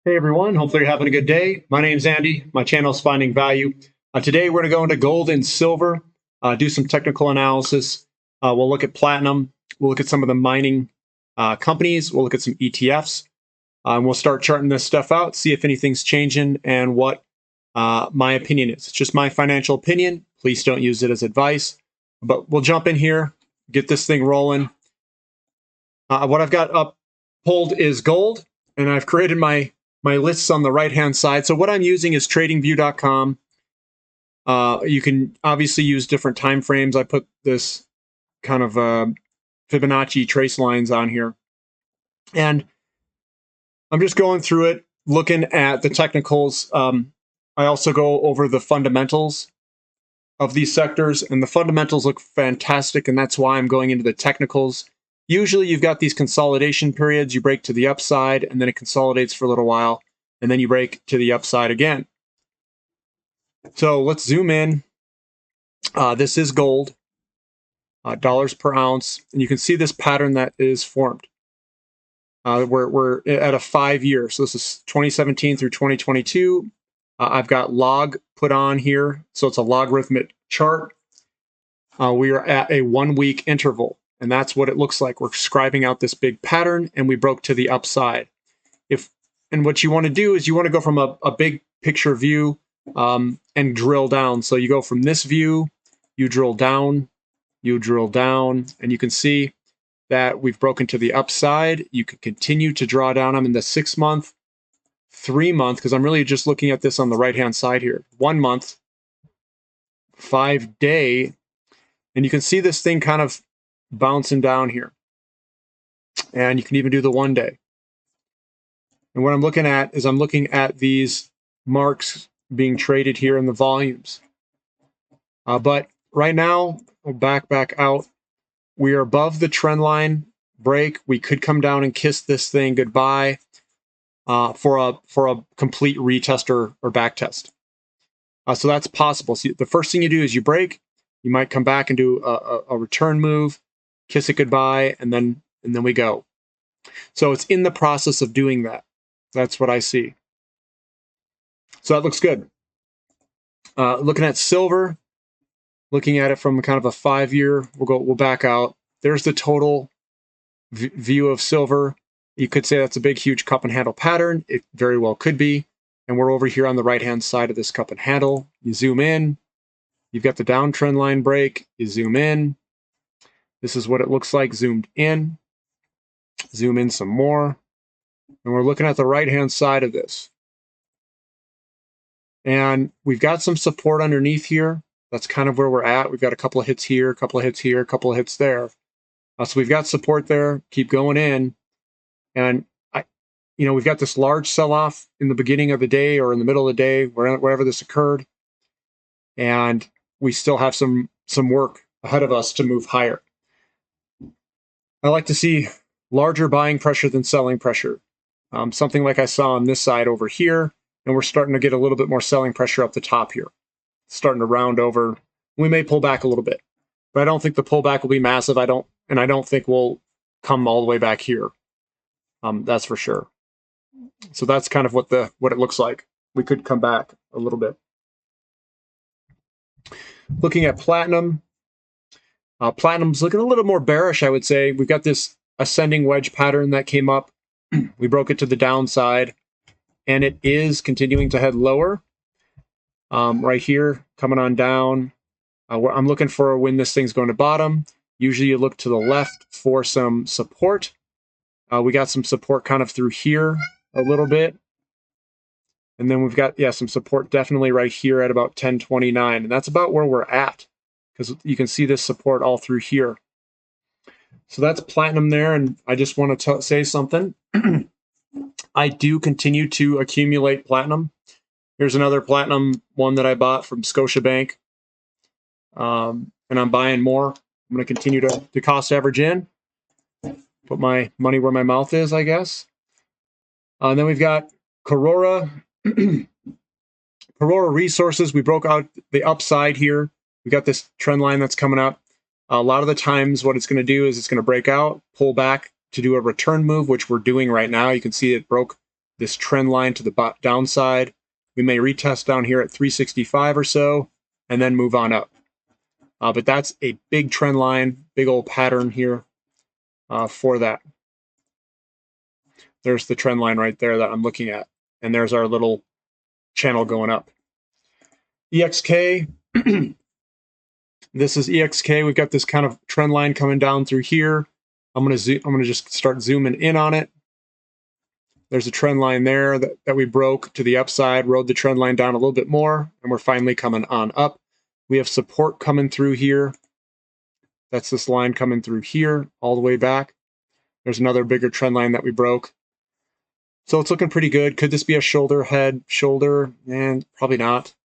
Hey everyone, hopefully you're having a good day. My name's Andy. My channel is Finding Value. Today we're going to go into gold and silver, do some technical analysis. We'll look at platinum. We'll look at some of the mining companies. We'll look at some ETFs. And we'll start charting this stuff out, see if anything's changing and what my opinion is. It's just my financial opinion. Please don't use it as advice. But we'll jump in here, get this thing rolling. What I've got up pulled is gold, and I've created my lists on the right-hand side. So what I'm using is tradingview.com. You can obviously use different time frames. I put this kind of Fibonacci trace lines on here. And I'm just going through it, looking at the technicals. I also go over the fundamentals of these sectors, and the fundamentals look fantastic, and that's why I'm going into the technicals. Usually you've got these consolidation periods, you break to the upside, and then it consolidates for a little while, and then you break to the upside again. So let's zoom in. This is gold, dollars per ounce, and you can see this pattern that is formed. We're at a 5-year, so this is 2017 through 2022. I've got log put on here, so it's a logarithmic chart. We are at a 1-week interval. And that's what it looks like. We're scribing out this big pattern, and we broke to the upside. And what you want to do is you want to go from a big picture view and drill down. So you go from this view, you drill down, and you can see that we've broken to the upside. You can continue to draw down. I'm in the 6-month, 3-month, because I'm really just looking at this on the right-hand side here. 1 month, 5-day, and you can see this thing kind of bouncing down here. And you can even do the 1 day. And what I'm looking at is I'm looking at these marks being traded here in the volumes. But right now, we'll back out. We are above the trend line break. We could come down and kiss this thing goodbye for a complete retest or back test. So that's possible. So the first thing you do is you break. You might come back and do a return move, kiss it goodbye, and then we go. So it's in the process of doing that. That's what I see. So that looks good. Looking at silver, looking at it from kind of a 5-year, we'll back out. There's the total view of silver. You could say that's a big, huge cup and handle pattern. It very well could be. And we're over here on the right-hand side of this cup and handle. You zoom in. You've got the downtrend line break. You zoom in. This is what it looks like zoomed in. Zoom in some more. And we're looking at the right-hand side of this. And we've got some support underneath here. That's kind of where we're at. We've got a couple of hits here, a couple of hits here, a couple of hits there. So we've got support there. Keep going in. And we've got this large sell-off in the beginning of the day or in the middle of the day, wherever this occurred. And we still have some work ahead of us to move higher. I like to see larger buying pressure than selling pressure. Something like I saw on this side over here, and we're starting to get a little bit more selling pressure up the top here. It's starting to round over. We may pull back a little bit, but I don't think the pullback will be massive. I don't think we'll come all the way back here. That's for sure. So that's kind of what it looks like. We could come back a little bit. Looking at platinum. Platinum's looking a little more bearish, I would say. We've got this ascending wedge pattern that came up. We broke it to the downside, and it is continuing to head lower. Right here, coming on down. I'm looking for when this thing's going to bottom. Usually you look to the left for some support. We got some support kind of through here a little bit. And then we've got, some support definitely right here at about 1029. And that's about where we're at, because you can see this support all through here. So that's platinum there. And I just want to say something. I do continue to accumulate platinum. Here's another platinum one that I bought from Scotiabank. And I'm buying more. I'm going to continue to cost average in. Put my money where my mouth is, I guess. And then we've got Karora. Karora Resources, we broke out the upside here. We got this trend line that's coming up. A lot of the times what it's going to do is it's going to break out, pull back to do a return move, which we're doing right now. You can see it broke this trend line to the downside. We may retest down here at 365 or so, and then move on up. But that's a big trend line, big old pattern here for that. There's the trend line right there that I'm looking at. And there's our little channel going up. EXK, this is EXK. We've got this kind of trend line coming down through here. I'm gonna just start zooming in on it. There's a trend line there that we broke to the upside, rode the trend line down a little bit more, and we're finally coming on up. We have support coming through here. That's this line coming through here all the way back. There's another bigger trend line that we broke. So it's looking pretty good. Could this be a shoulder, head, shoulder? And probably not.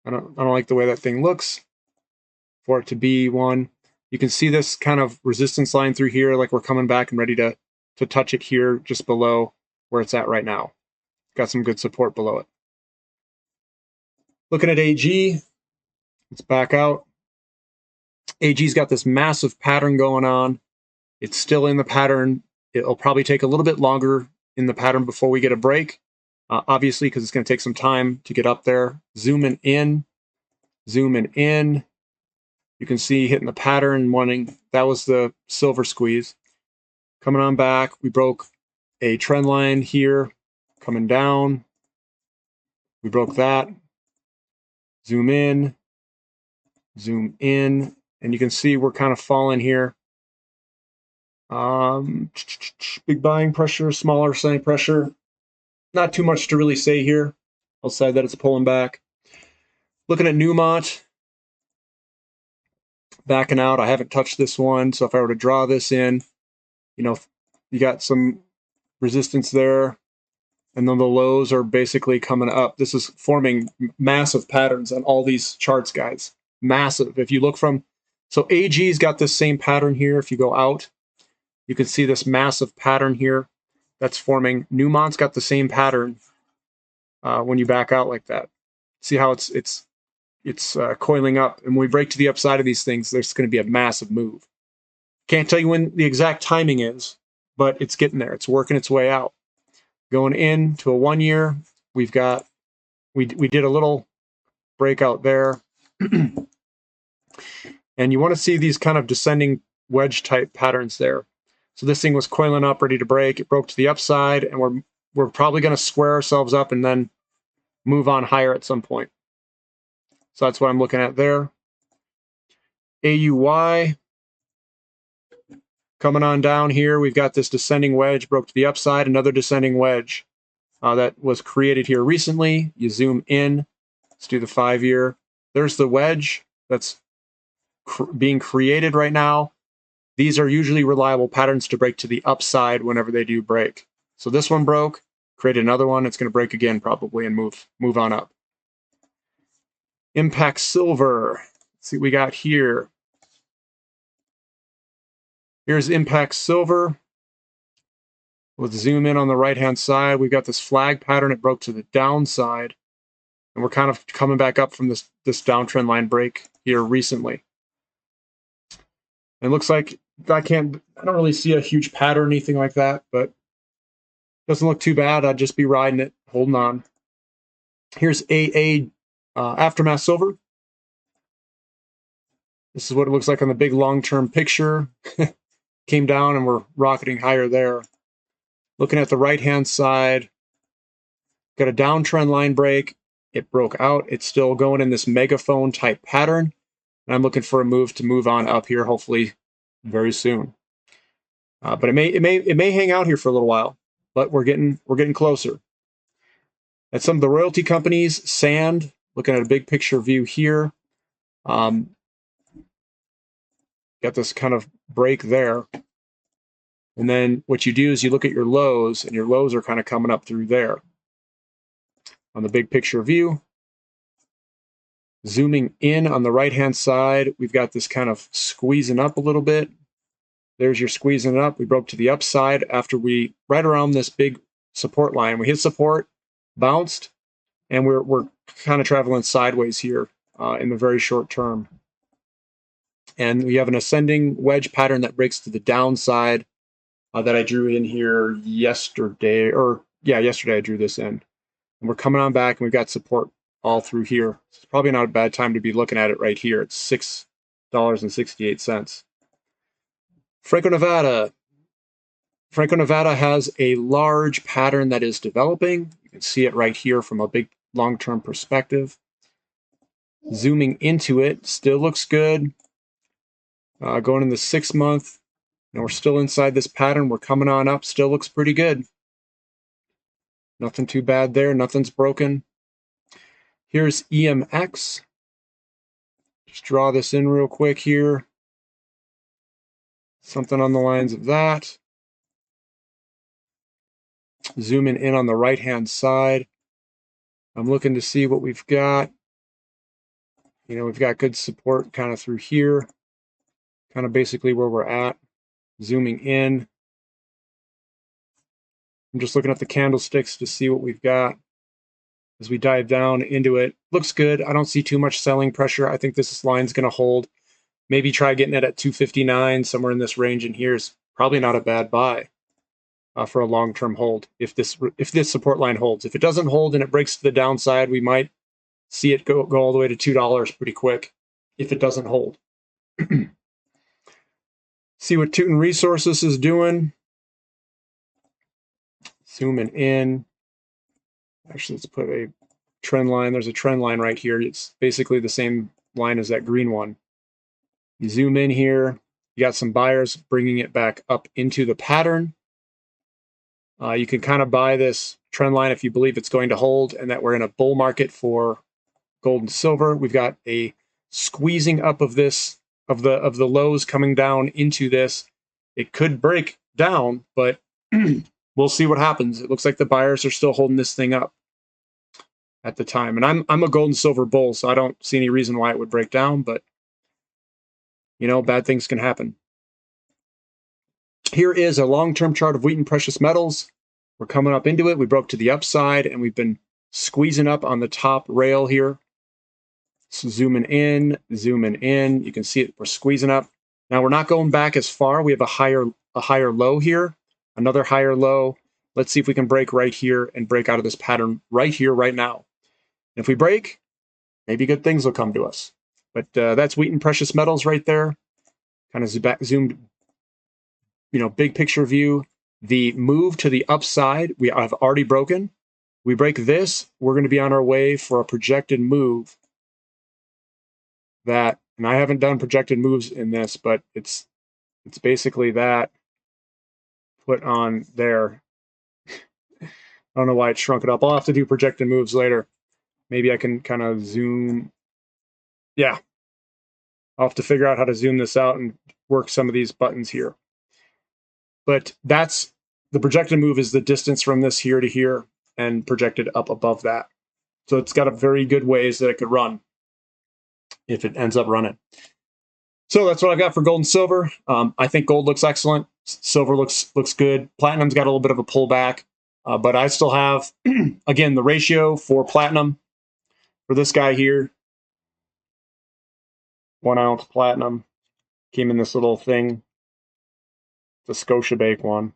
I don't like the way that thing looks for it to be one. You can see this kind of resistance line through here, like we're coming back and ready to touch it here just below where it's at right now. Got some good support below it. Looking at AG, let's back out. AG's got this massive pattern going on. It's still in the pattern. It'll probably take a little bit longer in the pattern before we get a break, obviously, because it's going to take some time to get up there. Zooming in. You can see hitting the pattern, that was the silver squeeze. Coming on back, we broke a trend line here, coming down. We broke that. Zoom in, and you can see we're kind of falling here. Big buying pressure, smaller selling pressure. Not too much to really say here, outside that it's pulling back. Looking at Newmont, backing out. I haven't touched this one, so if I were to draw this in, you got some resistance there, and then the lows are basically coming up. This is forming massive patterns on all these charts, guys. Massive. If you look so AG's got this same pattern here. If you go out, you can see this massive pattern here that's forming. Newmont's got the same pattern when you back out like that. See how it's coiling up, and when we break to the upside of these things, there's going to be a massive move. Can't tell you when the exact timing is, but it's getting there. It's working its way out. Going into a 1 year, we did a little breakout there, and you want to see these kind of descending wedge type patterns there. So this thing was coiling up, ready to break. It broke to the upside, and we're probably going to square ourselves up and then move on higher at some point. So that's what I'm looking at there. AUY, coming on down here, we've got this descending wedge, broke to the upside, another descending wedge that was created here recently. You zoom in, let's do the 5 year. There's the wedge that's being created right now. These are usually reliable patterns to break to the upside whenever they do break. So this one broke, created another one. It's going to break again probably and move on up. Impact Silver. Let's see what we got here. Here's Impact Silver. Let's zoom in on the right-hand side. We've got this flag pattern. It broke to the downside, and we're kind of coming back up from this downtrend line break here recently. And it looks like I don't really see a huge pattern or anything like that, but doesn't look too bad. I'd just be riding it, holding on. Here's AA Aftermath Silver. This is what it looks like on the big long-term picture. Came down and we're rocketing higher there. Looking at the right-hand side, got a downtrend line break. It broke out. It's still going in this megaphone type pattern. And I'm looking for a move to move on up here, hopefully very soon. But it may hang out here for a little while, but we're getting closer. At some of the royalty companies, Sand, looking at a big picture view here. Got this kind of break there. And then what you do is you look at your lows, and your lows are kind of coming up through there. On the big picture view, zooming in on the right-hand side, we've got this kind of squeezing up a little bit. There's your squeezing up. We broke to the upside after right around this big support line. We hit support, bounced, and we're kind of traveling sideways here in the very short term. And we have an ascending wedge pattern that breaks to the downside that I drew in here yesterday, or yeah, yesterday I drew this in. And we're coming on back, and we've got support all through here. It's probably not a bad time to be looking at it right here. It's $6.68. Franco-Nevada. Franco-Nevada has a large pattern that is developing. You can see it right here from a big long-term perspective. Zooming into it, still looks good. Going in the 6 month, we're still inside this pattern. We're coming on up, still looks pretty good. Nothing too bad there, nothing's broken. Here's EMX. Just draw this in real quick here. Something on the lines of that. Zooming in on the right-hand side. I'm looking to see what we've got. We've got good support kind of through here. Kind of basically where we're at. Zooming in. I'm just looking at the candlesticks to see what we've got as we dive down into it. Looks good. I don't see too much selling pressure. I think this line's going to hold. Maybe try getting it at 259, somewhere in this range in here is probably not a bad buy for a long-term hold if this support line holds. If it doesn't hold and it breaks to the downside, we might see it go all the way to $2 pretty quick if it doesn't hold. See what Teuton Resources is doing. Zooming in. Actually, let's put a trend line. There's a trend line right here. It's basically the same line as that green one. You zoom in here. You got some buyers bringing it back up into the pattern. You can kind of buy this trend line if you believe it's going to hold and that we're in a bull market for gold and silver. We've got a squeezing up of this, of the lows coming down into this. It could break down, but we'll see what happens. It looks like the buyers are still holding this thing up at the time. And I'm a gold and silver bull, so I don't see any reason why it would break down, but bad things can happen. Here is a long-term chart of wheat and precious metals. We're coming up into it. We broke to the upside, and we've been squeezing up on the top rail here. So zooming in. You can see it. We're squeezing up. Now we're not going back as far. We have a higher low here, another higher low. Let's see if we can break right here and break out of this pattern right here, right now. And if we break, maybe good things will come to us. But that's wheat and precious metals right there. Kind of zoomed, big picture view. The move to the upside, we have already broken. We break this, we're going to be on our way for a projected move. And I haven't done projected moves in this, but it's basically that put on there. I don't know why it shrunk it up. I'll have to do projected moves later. Maybe I can kind of zoom. Yeah. I'll have to figure out how to zoom this out and work some of these buttons here. But that's the projected move is the distance from this here to here and projected up above that. So it's got a very good ways that it could run if it ends up running. So that's what I've got for gold and silver. I think gold looks excellent. Silver looks good. Platinum's got a little bit of a pullback, but I still have, again, the ratio for platinum for this guy here. 1 ounce platinum came in this little thing. It's a Scotiabank one.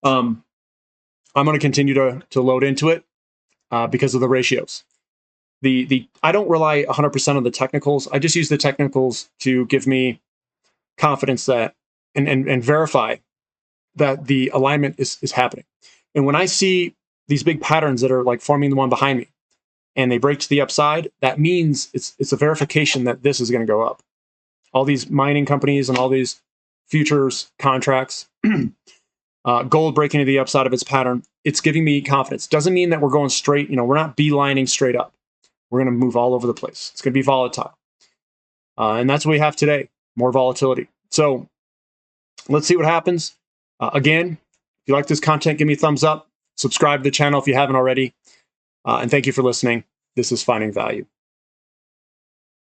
I'm going to continue to load into it because of the ratios. I don't rely 100% on the technicals. I just use the technicals to give me confidence that and verify that the alignment is happening. And when I see these big patterns that are like forming the one behind me and they break to the upside, that means it's a verification that this is going to go up. All these mining companies and all these futures contracts, gold breaking to the upside of its pattern, it's giving me confidence. Doesn't mean that we're going straight, we're not beelining straight up. We're going to move all over the place. It's going to be volatile. And that's what we have today, more volatility. So let's see what happens. Again, if you like this content, give me a thumbs up. Subscribe to the channel if you haven't already. And thank you for listening. This is Finding Value.